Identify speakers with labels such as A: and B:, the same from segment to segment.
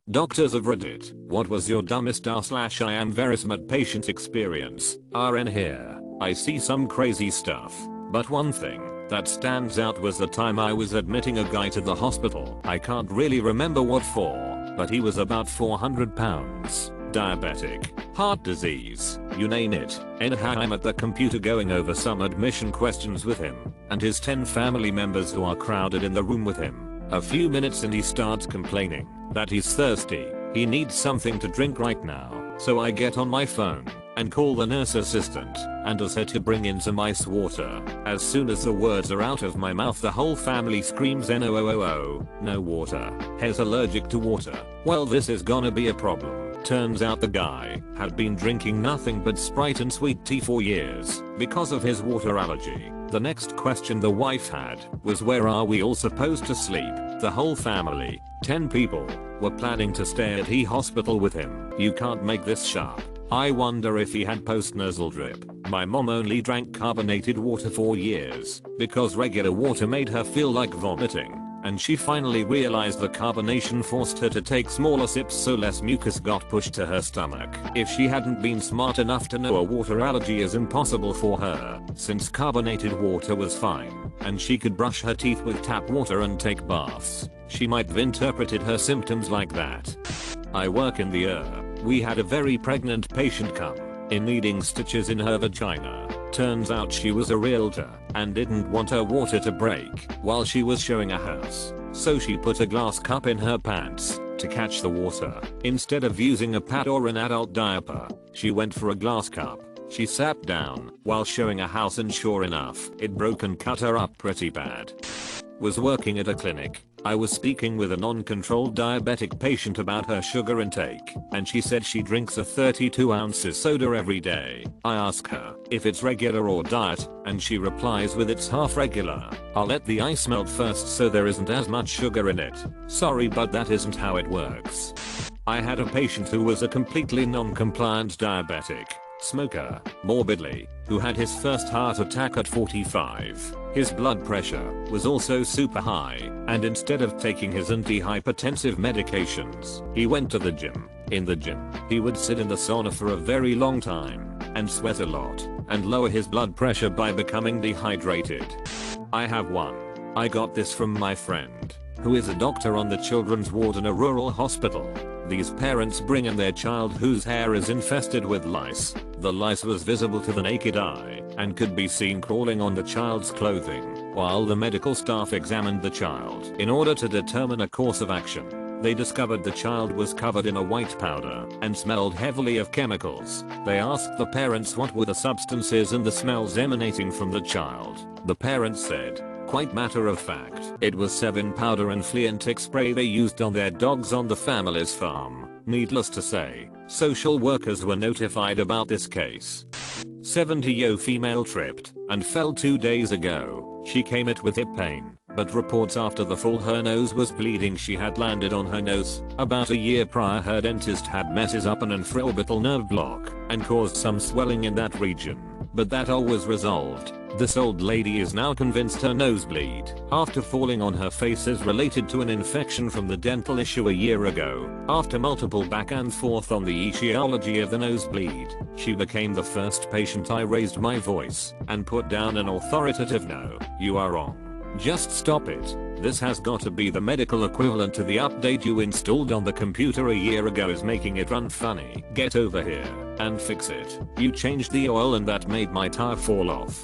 A: Doctors of Reddit, what was your dumbest r/rIamverysmart patient experience? RN here. I see some crazy stuff, but one thing that stands out was the time I was admitting a guy to the hospital. I can't really remember what for, but he was about 400 pounds, diabetic, heart disease, you name it. Anyhow, I'm at the computer going over some admission questions with him and his 10 family members who are crowded in the room with him. A few minutes and he starts complaining that he's thirsty. He needs something to drink right now. So I get on my phone and call the nurse assistant and ask her to bring in some ice water. As soon as the words are out of my mouth, the whole family screams no, no water. He's allergic to water. Well, this is gonna be a problem. Turns out the guy had been drinking nothing but Sprite and sweet tea for years because of his water allergy. The next question the wife had was, where are we all supposed to sleep? The whole family, 10 people, were planning to stay at hospital with him. You can't make this sharp. I wonder if he had post-nasal drip. My mom only drank carbonated water for years because regular water made her feel like vomiting. And she finally realized the carbonation forced her to take smaller sips so less mucus got pushed to her stomach. If she hadn't been smart enough to know a water allergy is impossible for her, since carbonated water was fine, and she could brush her teeth with tap water and take baths, she might have interpreted her symptoms like that. I work in the We had a very pregnant patient come in needing stitches in her vagina. Turns out she was a realtor and didn't want her water to break while she was showing a house. So she put a glass cup in her pants to catch the water. Instead of using a pad or an adult diaper, she went for a glass cup. She sat down while showing a house and sure enough, it broke and cut her up pretty bad. Was working at a clinic. I was speaking with a non-controlled diabetic patient about her sugar intake, and she said she drinks a 32 ounces soda every day. I ask her if it's regular or diet, and she replies with it's half regular. I'll let the ice melt first so there isn't as much sugar in it. Sorry, but that isn't how it works. I had a patient who was a completely non-compliant diabetic, smoker, morbidly, who had his first heart attack at 45. His blood pressure was also super high, and instead of taking his antihypertensive medications, he went to the gym. In the gym, he would sit in the sauna for a very long time, and sweat a lot, and lower his blood pressure by becoming dehydrated. I have one. I got this from my friend, who is a doctor on the children's ward in a rural hospital. These parents bring in their child whose hair is infested with lice. The lice was visible to the naked eye and could be seen crawling on the child's clothing while the medical staff examined the child. In order to determine a course of action, they discovered the child was covered in a white powder and smelled heavily of chemicals. They asked the parents what were the substances and the smells emanating from the child. The parents said, quite matter of fact, it was Sevin powder and flea and tick spray they used on their dogs on the family's farm. Needless to say, social workers were notified about this case. 70-year female tripped and fell 2 days ago. She came it with hip pain, but reports after the fall her nose was bleeding. She had landed on her nose. About a year prior, her dentist had messes up an infraorbital nerve block and caused some swelling in that region, but that all was resolved. This old lady is now convinced her nosebleed after falling on her face is related to an infection from the dental issue a year ago. After multiple back and forth on the etiology of the nosebleed, she became the first patient. I raised my voice and put down an authoritative no, you are wrong. Just stop it. This has got to be the medical equivalent to the update you installed on the computer a year ago is making it run funny. Get over here and fix it. You changed the oil and that made my tire fall off.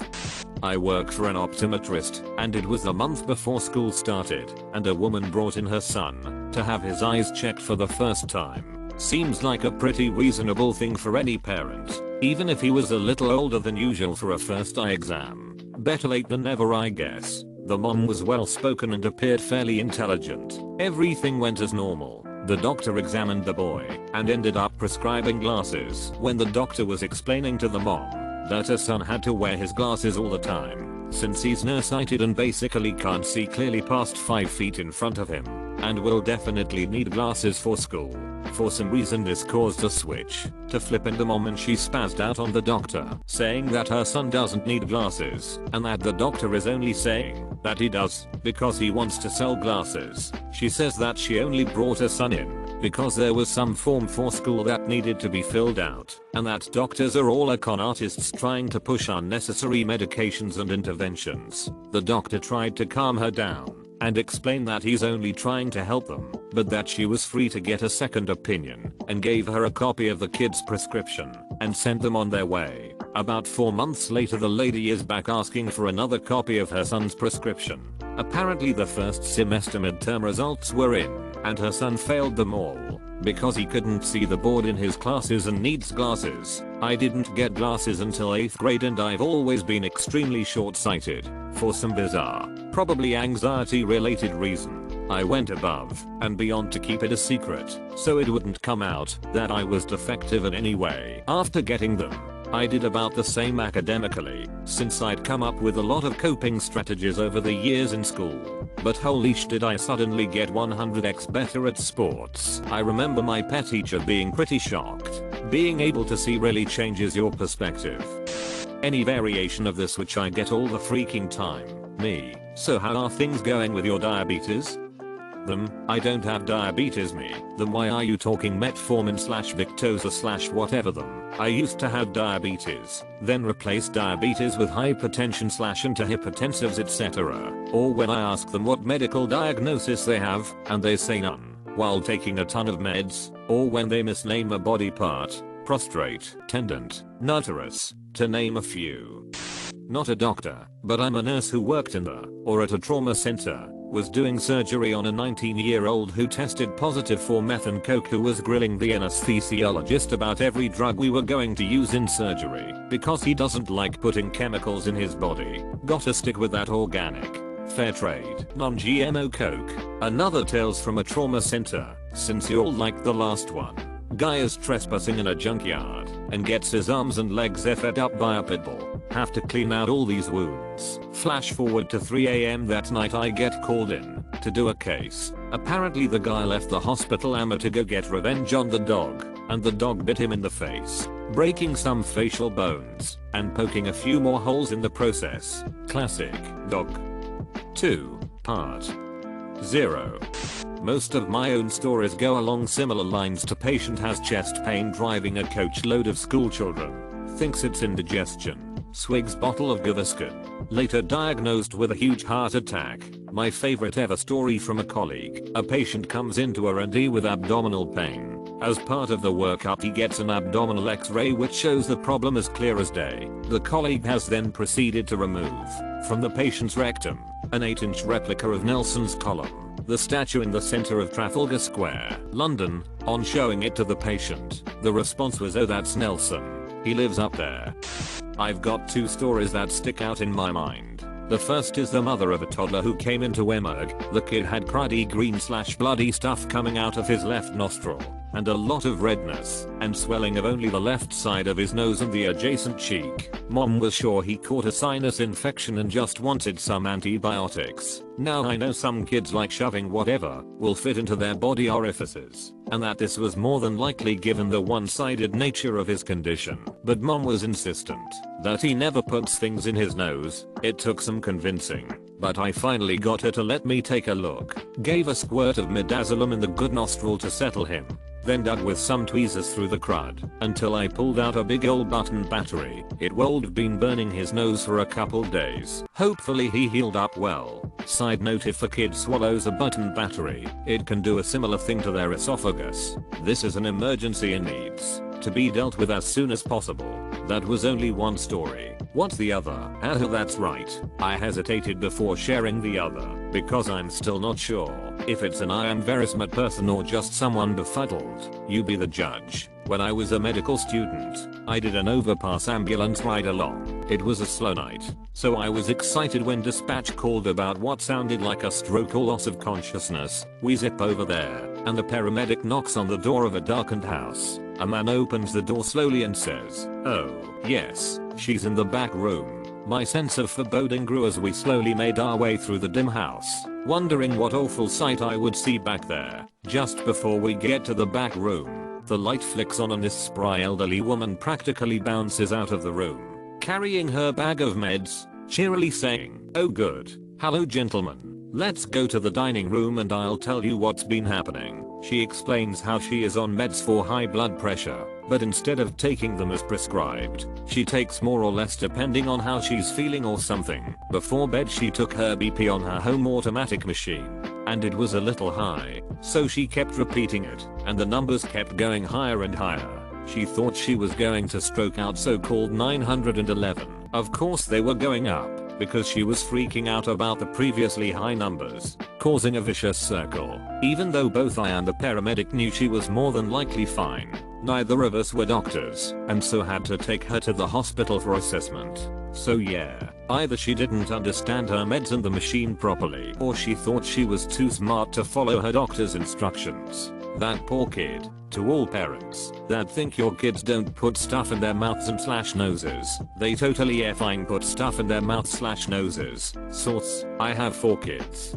A: I work for an optometrist, and it was a month before school started, and a woman brought in her son to have his eyes checked for the first time. Seems like a pretty reasonable thing for any parent, even if he was a little older than usual for a first eye exam. Better late than never, I guess. The mom was well spoken and appeared fairly intelligent. Everything went as normal. The doctor examined the boy and ended up prescribing glasses. When the doctor was explaining to the mom that her son had to wear his glasses all the time since he's nearsighted and basically can't see clearly past 5 feet in front of him and will definitely need glasses for school. For some reason this caused a switch to flip in the mom and she spazzed out on the doctor, saying that her son doesn't need glasses and that the doctor is only saying that he does because he wants to sell glasses. She says that she only brought her son in because there was some form for school that needed to be filled out, and that doctors are all con artists trying to push unnecessary medications and interventions. The doctor tried to calm her down and explain that he's only trying to help them, but that she was free to get a second opinion, and gave her a copy of the kid's prescription and sent them on their way. About 4 months later, the lady is back asking for another copy of her son's prescription. Apparently the first semester midterm results were in, and her son failed them all because he couldn't see the board in his classes and needs glasses. I didn't get glasses until 8th grade, and I've always been extremely short-sighted for some bizarre, probably anxiety related reason. I went above and beyond to keep it a secret so it wouldn't come out that I was defective in any way. After getting them, I did about the same academically, since I'd come up with a lot of coping strategies over the years in school. But holy sh, did I suddenly get 100x better at sports. I remember my pet teacher being pretty shocked. Being able to see really changes your perspective. Any variation of this which I get all the freaking time. Me. So how are things going with your diabetes? Them, I don't have diabetes. Me, then why are you talking metformin / Victoza / whatever them? I used to have diabetes, then replaced diabetes with hypertension / antihypertensives etc. Or when I ask them what medical diagnosis they have, and they say none, while taking a ton of meds, or when they misname a body part, prostrate, tendant, nuterus, to name a few. Not a doctor, but I'm a nurse who worked in or at a trauma center, was doing surgery on a 19-year-old who tested positive for meth and coke, who was grilling the anesthesiologist about every drug we were going to use in surgery because he doesn't like putting chemicals in his body. Gotta stick with that organic, fair trade, non-GMO coke. Another tales from a trauma center, since you'll like the last one. Guy is trespassing in a junkyard and gets his arms and legs effed up by a pit bull. Have to clean out all these wounds. Flash forward to 3 AM that night, I get called in to do a case. Apparently the guy left the hospital ammo to go get revenge on the dog, and the dog bit him in the face, breaking some facial bones and poking a few more holes in the process. Classic dog. 2. Part 0. Most of my own stories go along similar lines to patient has chest pain driving a coach load of school children, thinks it's indigestion, swigs bottle of Gaviscon, later diagnosed with a huge heart attack. My favorite ever story from a colleague: a patient comes into R&D with abdominal pain. As part of the workup he gets an abdominal x-ray which shows the problem as clear as day. The colleague has then proceeded to remove from the patient's rectum an 8-inch replica of Nelson's column, the statue in the center of Trafalgar Square, London. On showing it to the patient, the response was, "Oh, that's Nelson. He lives up there." I've got 2 stories that stick out in my mind. The first is the mother of a toddler who came into emerg. The kid had cruddy green / bloody stuff coming out of his left nostril, and a lot of redness and swelling of only the left side of his nose and the adjacent cheek. Mom was sure he caught a sinus infection and just wanted some antibiotics. Now I know some kids like shoving whatever will fit into their body orifices, and that this was more than likely given the one-sided nature of his condition. But mom was insistent that he never puts things in his nose. It took some convincing, but I finally got her to let me take a look. Gave a squirt of midazolam in the good nostril to settle him, then dug with some tweezers through the crud until I pulled out a big old button battery. It would have been burning his nose for a couple days. Hopefully he healed up well. Side note: if a kid swallows a button battery, it can do a similar thing to their esophagus. This is an emergency and needs to be dealt with as soon as possible. That was only one story. What's the other? That's right. I hesitated before sharing the other because I'm still not sure if it's an I am very smart person or just someone befuddled. You be the judge. When I was a medical student, I did an overpass ambulance ride along. It was a slow night, so I was excited when dispatch called about what sounded like a stroke or loss of consciousness. We zip over there, and the paramedic knocks on the door of a darkened house. A man opens the door slowly and says, "Oh, yes, she's in the back room." My sense of foreboding grew as we slowly made our way through the dim house, wondering what awful sight I would see back there. Just before we get to the back room, the light flicks on and this spry elderly woman practically bounces out of the room, carrying her bag of meds, cheerily saying, "Oh good. Hello gentlemen. Let's go to the dining room and I'll tell you what's been happening." She explains how she is on meds for high blood pressure, but instead of taking them as prescribed, she takes more or less depending on how she's feeling or something. Before bed she took her BP on her home automatic machine, and it was a little high, so she kept repeating it, and the numbers kept going higher and higher. She thought she was going to stroke out, so called 911. Of course they were going up, because she was freaking out about the previously high numbers, causing a vicious circle. Even though both I and the paramedic knew she was more than likely fine, neither of us were doctors, and so had to take her to the hospital for assessment. So yeah, either she didn't understand her meds and the machine properly, or she thought she was too smart to follow her doctor's instructions. That poor kid. To all parents that think your kids don't put stuff in their mouths and / noses, they totally effing put stuff in their mouths / noses. Source: I have 4 kids.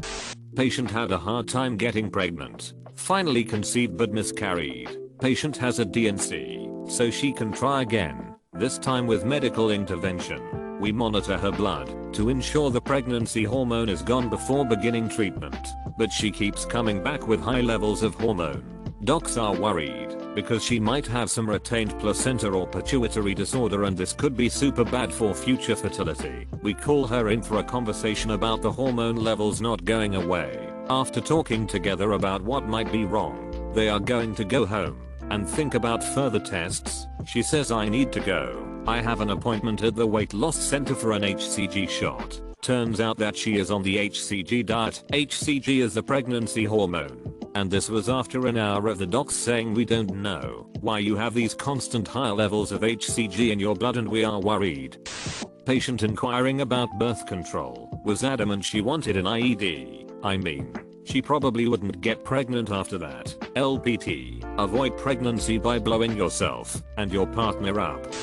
A: Patient had a hard time getting pregnant. Finally conceived but miscarried. Patient has a D&C, so she can try again, this time with medical intervention. We monitor her blood to ensure the pregnancy hormone is gone before beginning treatment, but she keeps coming back with high levels of hormone. Docs are worried because she might have some retained placenta or pituitary disorder, and this could be super bad for future fertility. We call her in for a conversation about the hormone levels not going away. After talking together about what might be wrong, they are going to go home and think about further tests. She says, I need to go. I have an appointment at the weight loss center for an HCG shot. Turns out that she is on the HCG diet. HCG is the pregnancy hormone. And this was after an hour of the docs saying, we don't know why you have these constant high levels of HCG in your blood and we are worried. Patient inquiring about birth control was adamant she wanted an IED. I mean, she probably wouldn't get pregnant after that. LPT. Avoid pregnancy by blowing yourself and your partner up.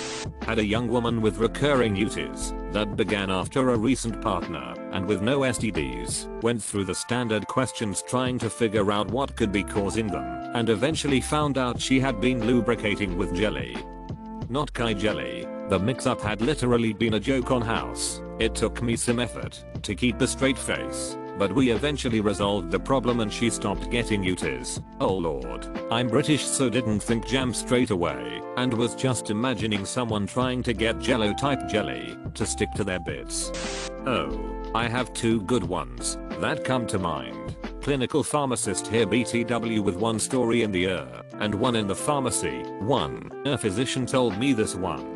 A: Had a young woman with recurring UTIs that began after a recent partner, and with no STDs, went through the standard questions trying to figure out what could be causing them, and eventually found out she had been lubricating with jelly. Not Kai jelly. The mix-up had literally been a joke on house. It took me some effort to keep a straight face, but we eventually resolved the problem and she stopped getting UTIs. Oh lord. I'm British, so didn't think jam straight away, and was just imagining someone trying to get jello type jelly to stick to their bits. Oh, I have 2 good ones that come to mind. Clinical pharmacist here, BTW, with 1 story in the and 1 in the pharmacy. 1. A physician told me this one.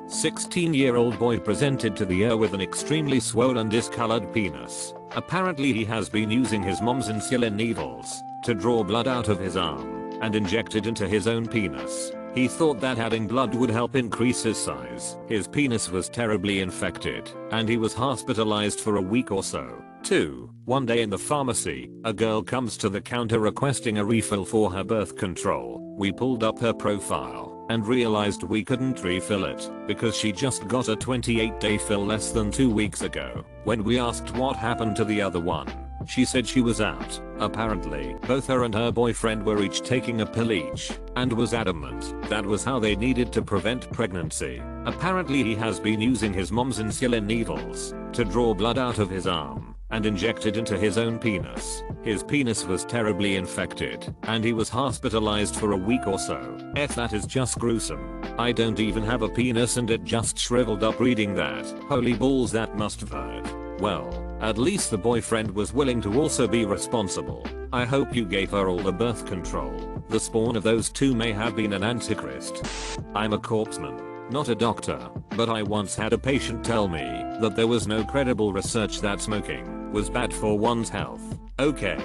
A: 16-year-old boy presented to the with an extremely swollen discolored penis. Apparently he has been using his mom's insulin needles to draw blood out of his arm and inject it into his own penis. He thought that adding blood would help increase his size. His penis was terribly infected, and he was hospitalized for a week or so. 2. One day in the pharmacy, a girl comes to the counter requesting a refill for her birth control. We pulled up her profile and realized we couldn't refill it because she just got a 28-day fill less than 2 weeks ago. When we asked what happened to the other one, she said she was out. Apparently, both her and her boyfriend were each taking a pill each, and was adamant that was how they needed to prevent pregnancy. Apparently he has been using his mom's insulin needles to draw blood out of his arm and inject it into his own penis. His penis was terribly infected, and he was hospitalized for a week or so. That is just gruesome. I don't even have a penis and it just shriveled up reading that. Holy balls, that must have hurt. Well, at least the boyfriend was willing to also be responsible. I hope you gave her all the birth control. The spawn of those 2 may have been an antichrist. I'm a corpseman, not a doctor, but I once had a patient tell me that there was no credible research that smoking was bad for one's health. Okay.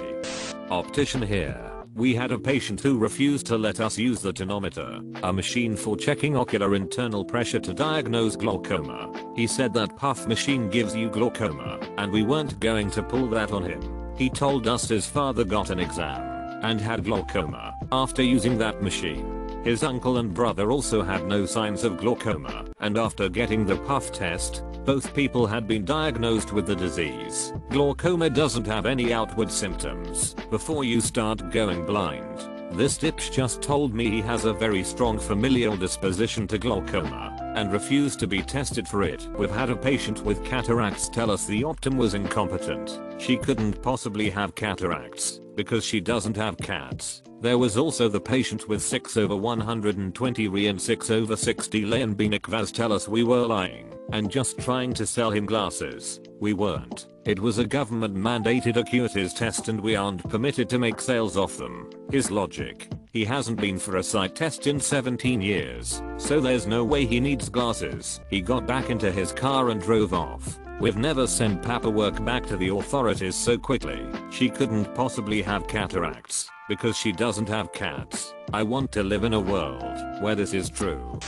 A: Optician here. We had a patient who refused to let us use the tonometer, a machine for checking ocular internal pressure to diagnose glaucoma. He said that puff machine gives you glaucoma, and we weren't going to pull that on him. He told us his father got an exam and had glaucoma after using that machine. His uncle and brother also had no signs of glaucoma, and after getting the puff test, both people had been diagnosed with the disease. Glaucoma doesn't have any outward symptoms before you start going blind. This dipsh just told me he has a very strong familial disposition to glaucoma. and refused to be tested for it. We've had a patient with cataracts tell us the Optum was incompetent. She couldn't possibly have cataracts because she doesn't have cats. There was also the patient with 6/120 Re and 6/60 Le and Benekvaz tell us we were lying and just trying to sell him glasses. We weren't. It was a government mandated acuities test and we aren't permitted to make sales off them. His logic. He hasn't been for a sight test in 17 years, so there's no way he needs glasses. He got back into his car and drove off. We've never sent paperwork back to the authorities so quickly. She couldn't possibly have cataracts because she doesn't have cats. I want to live in a world where this is true.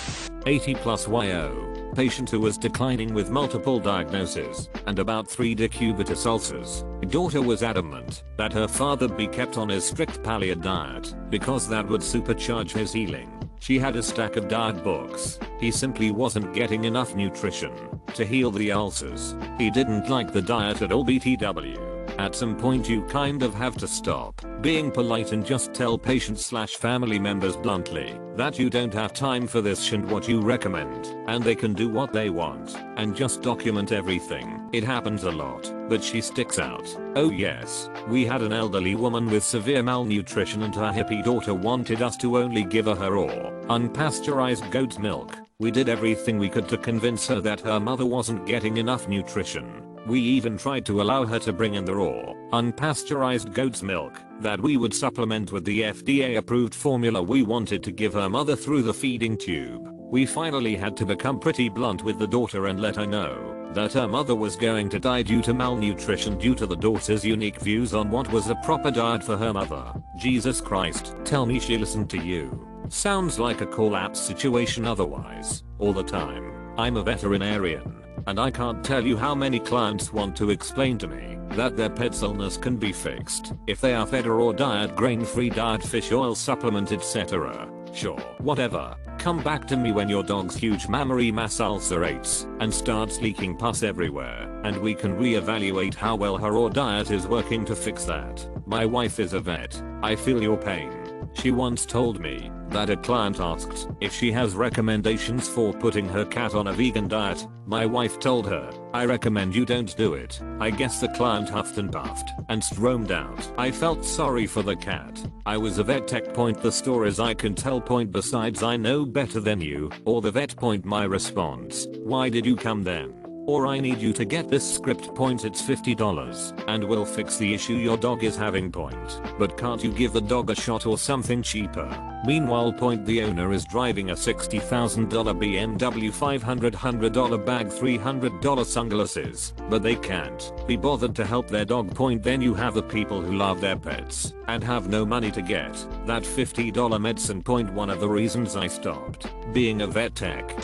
A: 80 plus YO. Patient who was declining with multiple diagnoses and about 3 decubitus ulcers. Daughter was adamant that her father be kept on his strict paleo diet because that would supercharge his healing. She had a stack of diet books. He simply wasn't getting enough nutrition to heal the ulcers. He didn't like the diet at all. BTW. At some point you kind of have to stop being polite and just tell patients/family members bluntly that you don't have time for this and what you recommend, and they can do what they want, and just document everything. It happens a lot, but she sticks out. Oh yes, we had an elderly woman with severe malnutrition and her hippie daughter wanted us to only give her raw, unpasteurized goat milk. We did everything we could to convince her that her mother wasn't getting enough nutrition. We even tried to allow her to bring in the raw, unpasteurized goat's milk that we would supplement with the FDA approved formula we wanted to give her mother through the feeding tube. We finally had to become pretty blunt with the daughter and let her know that her mother was going to die due to malnutrition due to the daughter's unique views on what was a proper diet for her mother. Jesus Christ, tell me she listened to you. Sounds like a collapse situation otherwise. All the time. I'm a veterinarian, and I can't tell you how many clients want to explain to me that their pet's illness can be fixed if they are fed a raw diet, grain-free diet, fish oil supplement, etc. Sure, whatever. Come back to me when your dog's huge mammary mass ulcerates and starts leaking pus everywhere, and we can reevaluate how well her raw diet is working to fix that. My wife is a vet. I feel your pain. She once told me that a client asked if she has recommendations for putting her cat on a vegan diet. My wife told her, I recommend you don't do it. I guess the client huffed and puffed and stormed out. I felt sorry for the cat. I was a vet tech. Point the stories I can tell. Point besides I know better than you. Or the vet. Point my response. Why did you come then? Or I need you to get this script. Point it's $50 and we'll fix the issue your dog is having. Point but can't you give the dog a shot or something cheaper? Meanwhile point the owner is driving a $60,000 BMW, $500 bag, $300 sunglasses, but they can't be bothered to help their dog. Point then you have the people who love their pets and have no money to get that $50 medicine. Point one of the reasons I stopped being a vet tech.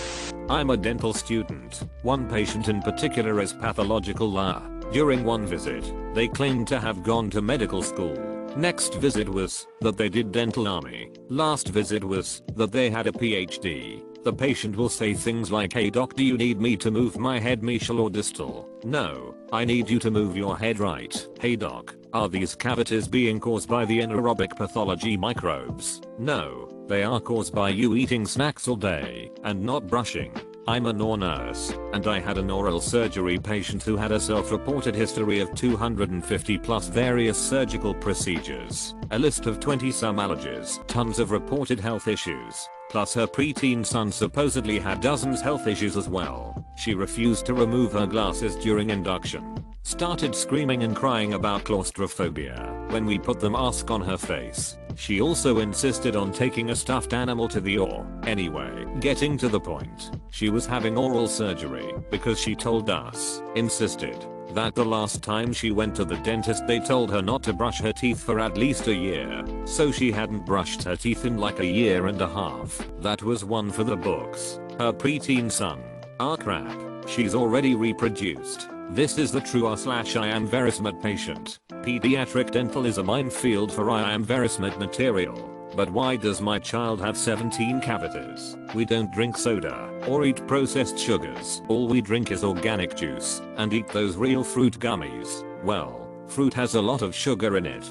A: I'm a dental student. One patient in particular is pathological liar. During one visit, they claimed to have gone to medical school. Next visit was that they did dental army. Last visit was that they had a PhD. The patient will say things like, hey doc, do you need me to move my head mesial or distal? No, I need you to move your head right. Hey doc, are these cavities being caused by the anaerobic pathology microbes? No, they are caused by you eating snacks all day and not brushing. I'm an OR nurse, and I had an oral surgery patient who had a self-reported history of 250 plus various surgical procedures, a list of 20 some allergies, tons of reported health issues, plus her preteen son supposedly had dozens health issues as well. She refused to remove her glasses during induction, started screaming and crying about claustrophobia when we put the mask on her face. She also insisted on taking a stuffed animal to the OR. Anyway, getting to the point, she was having oral surgery because she told us, insisted, that the last time she went to the dentist they told her not to brush her teeth for at least a year, so she hadn't brushed her teeth in like a year and a half. That was one for the books. Her preteen son. Ah crap, she's already reproduced. This is the true r/rIamverysmart patient. Pediatric dental is a minefield for rIamverysmart material. But why does my child have 17 cavities? We don't drink soda or eat processed sugars. All we drink is organic juice and eat those real fruit gummies. Well, fruit has a lot of sugar in it.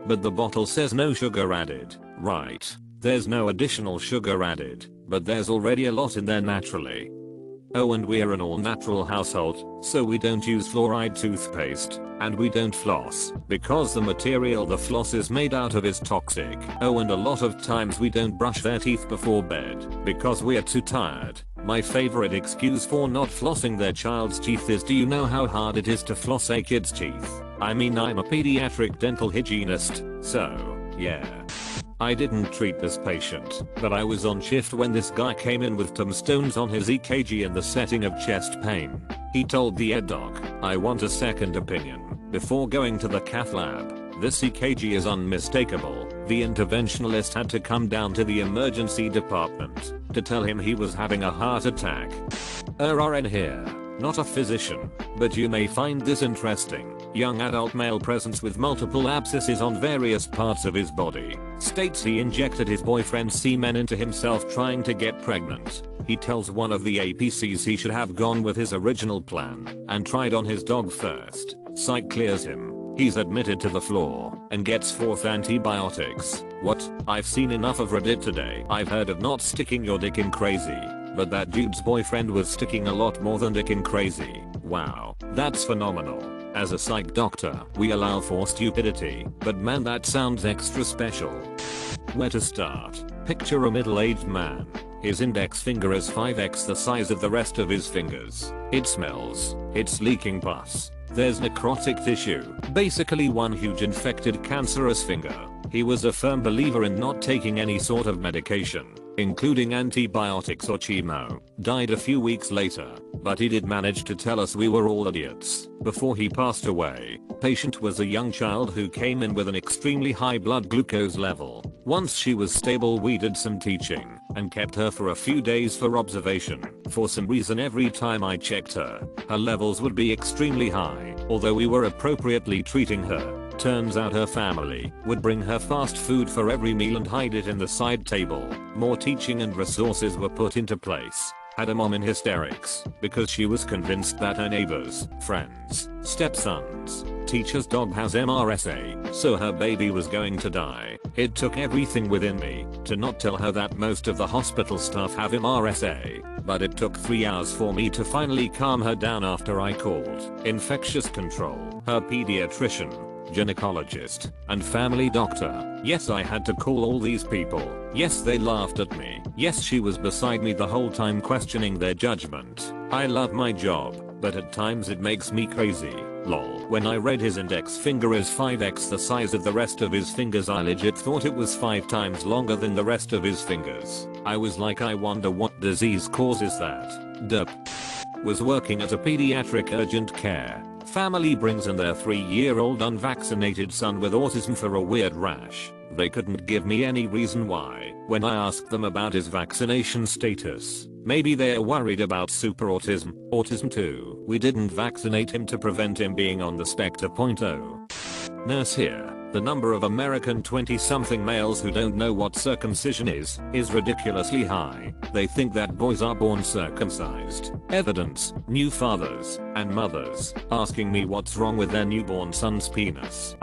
A: But the bottle says no sugar added, right? There's no additional sugar added. but there's already a lot in there naturally. Oh, and we're an all-natural household, so we don't use fluoride toothpaste, and we don't floss, because the material the floss is made out of is toxic. Oh, and a lot of times we don't brush their teeth before bed, because we're too tired. My favorite excuse for not flossing their child's teeth is, do you know how hard it is to floss a kid's teeth? I mean, I'm a pediatric dental hygienist, so, yeah. I didn't treat this patient, but I was on shift when this guy came in with tombstones on his EKG in the setting of chest pain. He told the ed doc, "I want a second opinion before going to the cath lab. This EKG is unmistakable." The interventionalist had to come down to the emergency department to tell him he was having a heart attack. RN here, not a physician, but you may find this interesting. Young adult male presents with multiple abscesses on various parts of his body. States he injected his boyfriend's semen into himself trying to get pregnant. He tells one of the APCs he should have gone with his original plan and tried on his dog first. Psych clears him. He's admitted to the floor and gets 4th antibiotics. What? I've seen enough of Reddit today. I've heard of not sticking your dick in crazy, but that dude's boyfriend was sticking a lot more than dick in crazy. Wow, that's phenomenal. As a psych doctor, we allow for stupidity, but man, that sounds extra special. Where to start? Picture a middle-aged man. His index finger is 5x the size of the rest of his fingers. It smells. It's leaking pus. There's necrotic tissue. Basically one huge infected cancerous finger. He was a firm believer in not taking any sort of medication, including antibiotics or chemo. Died a few weeks later, but he did manage to tell us we were all idiots. Before he passed away, patient was a young child who came in with an extremely high blood glucose level. Once she was stable, we did some teaching and kept her for a few days for observation. For some reason, every time I checked her, her levels would be extremely high, although we were appropriately treating her. Turns out her family would bring her fast food for every meal and hide it in the side table. More teaching and resources were put into place. Had a mom in hysterics because she was convinced that her neighbors, friends, stepsons, teacher's dog has MRSA, so her baby was going to die. It took everything within me to not tell her that most of the hospital staff have MRSA, but it took 3 hours for me to finally calm her down after I called infectious control, her pediatrician, gynecologist, and family doctor. Yes, I had to call all these people. Yes, they laughed at me. Yes, she was beside me the whole time questioning their judgment. I love my job, but at times it makes me crazy. Lol. When I read his index finger is 5x the size of the rest of his fingers, I legit thought it was 5 times longer than the rest of his fingers. I was like, I wonder what disease causes that. Derp. Was working at a pediatric urgent care. Family brings in their 3-year-old unvaccinated son with autism for a weird rash. They couldn't give me any reason why. When I asked them about his vaccination status, maybe they're worried about super autism, autism 2. We didn't vaccinate him to prevent him being on the spectrum. Nurse here. The number of American 20-something males who don't know what circumcision is ridiculously high. They think that boys are born circumcised. Evidence, new fathers and mothers asking me what's wrong with their newborn son's penis.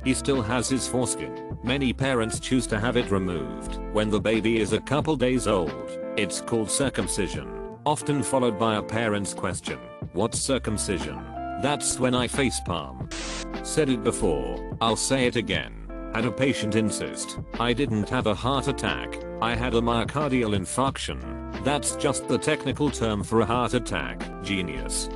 A: He still has his foreskin. Many parents choose to have it removed when the baby is a couple days old. It's called circumcision, often followed by a parent's question, "What's circumcision?" That's when I facepalm. Said it before, I'll say it again. Had a patient insist I didn't have a heart attack, I had a myocardial infarction. That's just the technical term for a heart attack. Genius.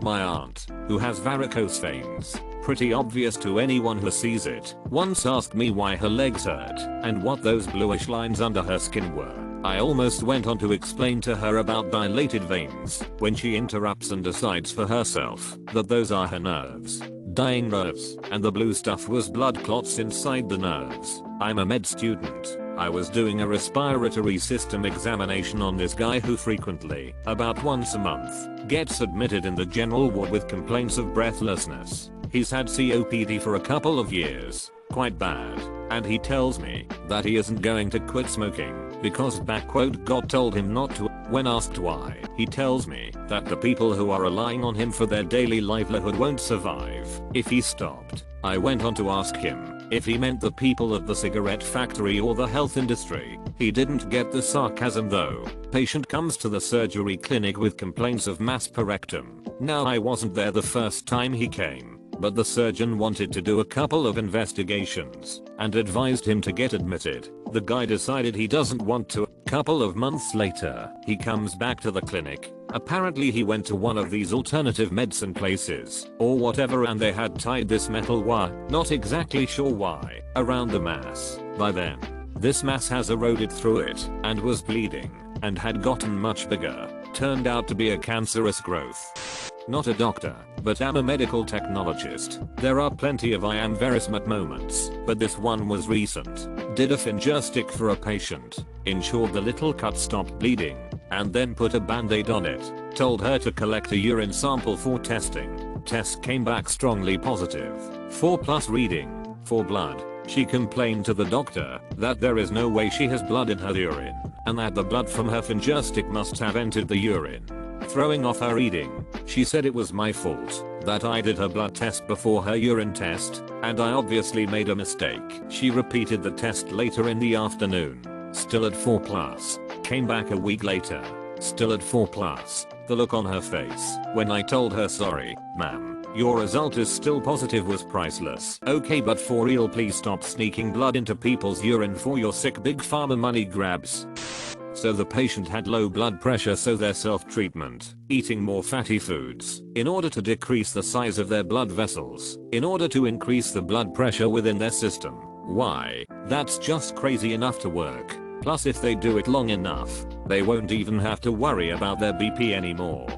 A: My aunt, who has varicose veins, pretty obvious to anyone who sees it, once asked me why her legs hurt and what those bluish lines under her skin were. I almost went on to explain to her about dilated veins when she interrupts and decides for herself that those are her nerves. Dying nerves, and the blue stuff was blood clots inside the nerves. I'm a med student. I was doing a respiratory system examination on this guy who frequently, about once a month, gets admitted in the general ward with complaints of breathlessness. He's had COPD for a couple of years, quite bad, and he tells me that he isn't going to quit smoking because God told him not to. When asked why, he tells me that the people who are relying on him for their daily livelihood won't survive if he stopped. I went on to ask him If he meant the people at the cigarette factory or the health industry, he didn't get the sarcasm though. Patient comes to the surgery clinic with complaints of mass per rectum. Now I wasn't there the first time he came, but the surgeon wanted to do a couple of investigations and advised him to get admitted. The guy decided he doesn't want to. Couple of months later, he comes back to the clinic. Apparently he went to one of these alternative medicine places or whatever, and they had tied this metal wire, not exactly sure why, around the mass. By then, this mass has eroded through it and was bleeding and had gotten much bigger. Turned out to be a cancerous growth. Not a doctor, but am a medical technologist. There are plenty of rIamverysmart moments, but this one was recent. Did a finger stick for a patient, ensured the little cut stopped bleeding, and then put a band-aid on it. Told her to collect a urine sample for testing. Test came back strongly positive. 4+ reading, for blood. She complained to the doctor that there is no way she has blood in her urine, and that the blood from her finger stick must have entered the urine, throwing off her reading. She said it was my fault, that I did her blood test before her urine test, and I obviously made a mistake. She repeated the test later in the afternoon, still at 4+. Came back a week later, still at 4+. The look on her face when I told her, sorry, ma'am, your result is still positive, was priceless. Okay, but for real, please stop sneaking blood into people's urine for your sick big pharma money grabs. So the patient had low blood pressure, so their self-treatment, eating more fatty foods in order to decrease the size of their blood vessels, in order to increase the blood pressure within their system. Why? That's just crazy enough to work. Plus, if they do it long enough, they won't even have to worry about their BP anymore.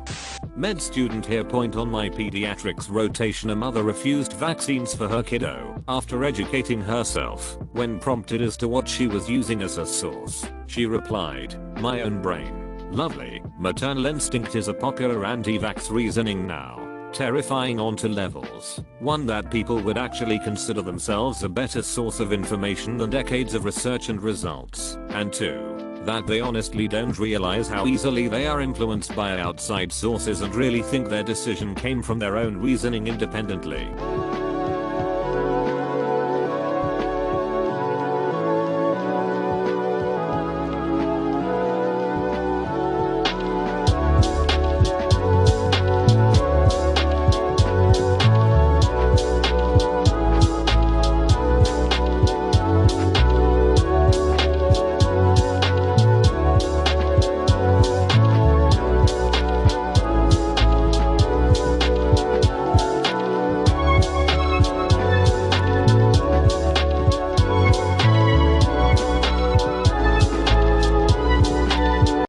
A: Med student here. Point on my pediatrics rotation. A mother refused vaccines for her kiddo after educating herself. When prompted as to what she was using as a source, she replied, "My own brain." Lovely. Maternal instinct is a popular anti-vax reasoning now. Terrifying on two levels. One, that people would actually consider themselves a better source of information than decades of research and results. And two, that they honestly don't realize how easily they are influenced by outside sources and really think their decision came from their own reasoning independently.